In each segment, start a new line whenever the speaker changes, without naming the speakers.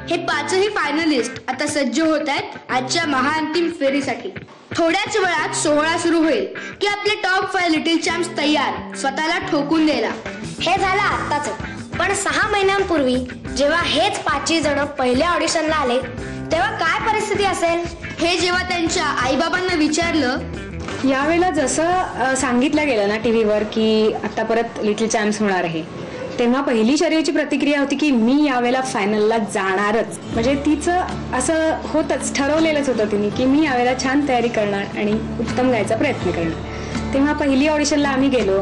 हे पाचही फायनलिस्ट आता सज्ज होत आहेत आजच्या महाअंतिम फेरीसाठी. थोड्याच वेळात सोहळा सुरू होईल की आपले टॉप 5 लिटिल चॅम्प्स तयार स्वतःला ठोकून द्यायला.
हे झालं आत्ताच, पण 6 महिन्यांपूर्वी जेव्हा हेच 5 जण पहिल्या ऑडिशनला आले तेव्हा काय परिस्थिती असेल
हे जेव्हा त्यांच्या आईबाबांना विचारलं.
यावेळेला जसं सांगितलं गेलं ना टीव्हीवर की आता परत लिटिल चॅम्प्स होणार आहे, तेव्हा पहिली शर्यतीची प्रतिक्रिया होती की मी यावेळेला फायनलला जाणारच. म्हणजे तिचं असं होतच, ठरवलेलंच होतं तिने की मी यावेळेला छान तयारी करणार आणि उत्तम गायचा प्रयत्न करणार. तेव्हा पहिली ऑडिशनला आम्ही गेलो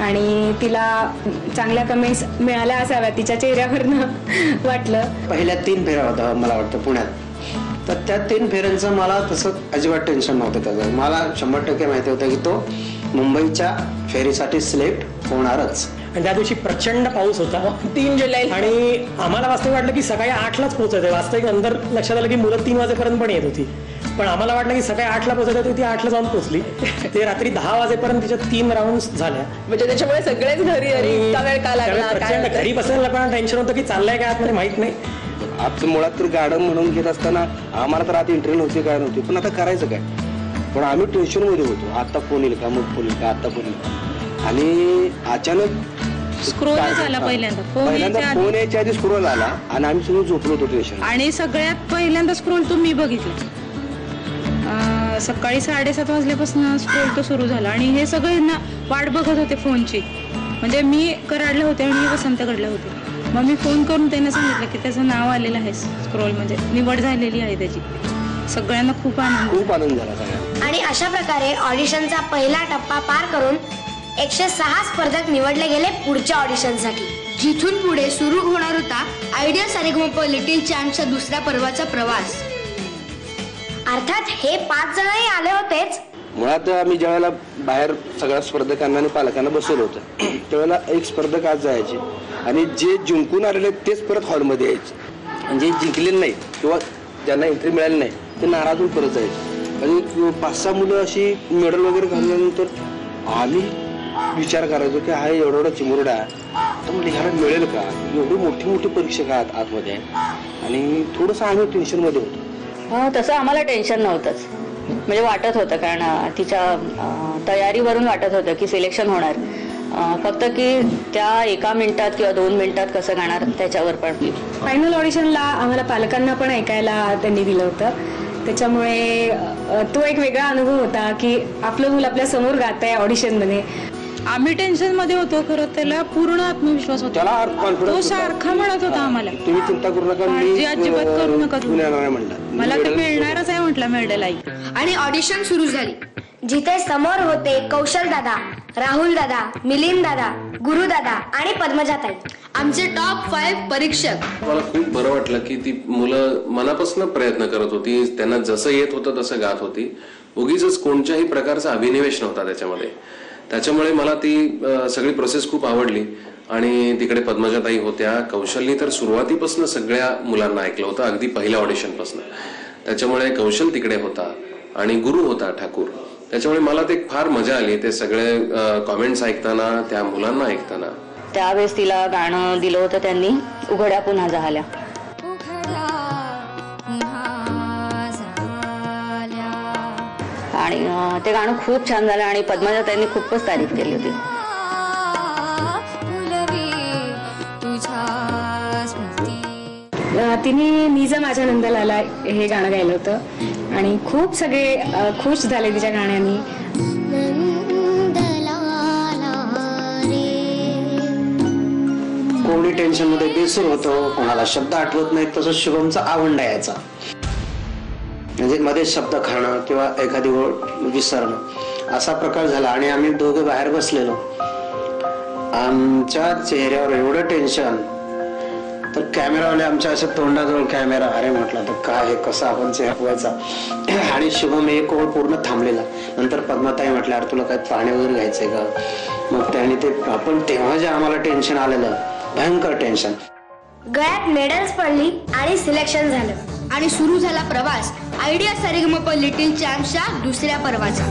आणि तिला चांगल्या कमेंट्स मिळाल्या असाव्या तिच्या चेहऱ्यावरनं वाटलं.
पहिल्या 3 फेऱ्या होत्या मला वाटतं पुण्यात, तर त्या 3 फेऱ्यांचं मला तसं अजिबात टेन्शन नव्हतं. त्याचं मला 100% माहिती होतं की तो मुंबईच्या फेरीसाठी सिलेक्ट होणारच.
आणि त्या दिवशी प्रचंड पाऊस होता
3 जुलै
आणि आम्हाला वास्तविक वाटलं की सकाळी 8लाच पोहोचायचं. वास्तविक नंतर लक्षात आलं की मुलं 3 वाजेपर्यंत पण येत होती, पण आम्हाला वाटलं की सकाळी 8ला पोहोचायचं होती, ती 8ला जाऊन पोहोचली. ते रात्री 10 वाजेपर्यंत तिच्या 3 राऊंड झाल्या.
म्हणजे त्याच्यामुळे सगळेच घरी इतका वेळ का लागला.
प्रचंड घरी बसायला पण टेन्शन होतं की चाललंय काय आतमध्ये माहित नाही.
आजचं मुळात तर गार्डन म्हणून घेत असताना आम्हाला तर आता इंटरव्ह्यू नव्हती काय नव्हती, पण आता करायचं काय. पण आम्ही टेन्शनमध्ये होतो, आता फोन येईल का, मग फोन येईल का, आता फोन येईल का. आणि अचानक
स्क्रोल झाला पहिल्यांदा
फोन यायच्या आधी स्क्रोल आला आणि आम्ही सगळं झोपलो होतो टेन्शन.
आणि सगळ्यात पहिल्यांदा स्क्रोल तो मी बघितला. सकाळी 7:30 वाजल्यापासून स्क्रोल तो सुरू झाला आणि हे सगळे ना वाट बघत होते फोनची. म्हणजे मी कराडला होते आणि मी वसंतगडला होते. मग मी फोन करून त्यांना सांगितलं की त्याचं नाव आलेलं आहे स्क्रोल, म्हणजे निवड झालेली आहे त्याची. सगळ्यांना खूप आनंद
झाला सगळ्यांना.
आणि अशा प्रकारे ऑडिशनचा पहिला टप्पा पार करून 106 स्पर्धक निवडले गेले पुढच्या ऑडिशनसाठी.
जिथून पुढे सुरू होणार होता आयडिया सारेगमप लिटिल चॅम्प्सच्या दुसऱ्या पर्वाचा प्रवास.
अर्थात हे 5 जणही आले होतेच.
मुळात आम्ही ज्यावेळेला बाहेर सगळ्या स्पर्धकांना आणि पालकांना बसवलं होतं त्यावेळेला एक स्पर्धक आज जायचे आणि जे जिंकून आलेले तेच परत हॉलमध्ये यायचे. आणि जे जिंकलेले नाही किंवा ज्यांना एंट्री मिळाली नाही ते नाराज होऊन परत जायचे. आणि 5-6 मुलं अशी मेडल वगैरे घालल्यानंतर आम्ही विचार करायचो की हा एवढा चिमुरडा तर म्हणजे ह्याला मिळेल का, एवढी मोठी मोठी परीक्षा का आतमध्ये आहे. आणि थोडंसं आम्ही टेन्शनमध्ये होतो.
तसं आम्हाला टेन्शन नव्हतंच. म्हणजे वाटत होतं कारण तिच्या तयारीवरून वाटत होतं की सिलेक्शन होणार. फक्त की त्या 1 मिनिटात किंवा 2 मिनिटात कसं गाणार त्याच्यावर. पण
फायनल ऑडिशनला आम्हाला पालकांना पण ऐकायला त्यांनी दिलं होतं. त्याच्यामुळे तो एक वेगळा अनुभव होता की आपलं मुलं आपल्या समोर गात आहे ऑडिशनमध्ये.
आम्ही टेन्शन मध्ये होतो, खरं त्याला पूर्ण आत्मविश्वास होता. तो सारखा म्हणत होता आम्हाला
तुम्ही चिंता करू नका,
काळजी अजिबात करू नका,
म्हणलं
मला ते मिळणारच आहे म्हटलं मेडल आई.
आणि ऑडिशन सुरू झाली.
जिथे समोर होते कौशल दादा, राहुल दादा, मिलिंद दादा, गुरु दादा आणि पद्मजाताई,
आमचे टॉप 5 परीक्षक.
मला खूप बरं वाटलं की ती मुलं मनापासून प्रयत्न करत होती, त्यांना जसं येत होतं तसं गात होती. उगीच कोणत्याही प्रकारचा अभिनिवेश नव्हता त्याच्यामध्ये. त्याच्यामुळे मला ती सगळी प्रोसेस खूप आवडली. आणि तिकडे पद्मजाताई होत्या, कौशलनी तर सुरुवातीपासून सगळ्या मुलांना ऐकलं होतं, अगदी पहिल्या ऑडिशनपासून. त्याच्यामुळे कौशल तिकडे होता आणि गुरु होता ठाकूर. त्याच्यामुळे मला ते फार मजा आली ते सगळे कॉमेंट्स ऐकताना, त्या मुलांना ऐकताना.
त्यावेळेस तिला गाणं दिलं होतं त्यांनी, उघड्या पुन्हा झाल्या. आणि ते गाणं खूप छान झालं आणि पद्मजाताईंनी खूपच तारीफ केली होती.
तिने निज माझ्या नंदलाला हे गाणं गायलं होतं आणि खूप सगळे खुश झाले तिच्या गाण्यानी.
कोणी टेन्शन मध्ये बेसूर होतो, कोणाला शब्द आठवत नाहीत, तसं शुभमचा आवंडा यायचा. म्हणजे मध्ये शब्द खाणं किंवा एखादी गोष्ट विसरणं असा प्रकार झाला. आणि आम्ही दोघे बाहेर बसलेलो, आमच्या चेहऱ्यावर एवढं टेन्शन, तर कॅमेरावाले आमच्या अशा तोंडाजवळ कॅमेरा, अरे म्हटलं तर काय हे कसं आपण चेहराचा. आणि शुभम एक ओळ पूर्ण थांबलेला. नंतर पद्मताई म्हटल्या अरे तुला काय पाणी वगैरे घ्यायचंय का. मग त्यांनी ते आपण तेव्हा जे आम्हाला टेन्शन आलेलं, भयंकर टेन्शन.
गळ्यात मेडल्स पडली आणि सिलेक्शन झालं.
आणि सुरू झाला प्रवास आयडिया सारेगमप लिटिल चॅम्प्सच्या दुसऱ्या पर्वाचा.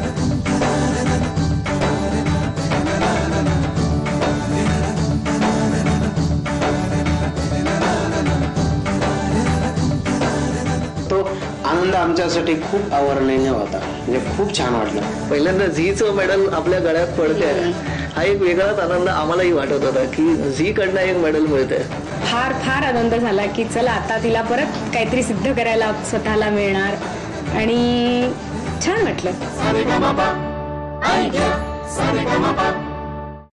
आनंद आमच्यासाठी खूप अवर्णनीय होता. म्हणजे खूप छान वाटलं.
पहिल्यांदा झीचं मेडल आपल्या गळ्यात पडते हा एक वेगळाच आनंद आम्हालाही वाटत होता की झी कडनं एक मेडल मिळते.
फार फार आनंद झाला की चला आता तिला परत काहीतरी सिद्ध करायला स्वतःला मिळणार आणि छान वाटलं.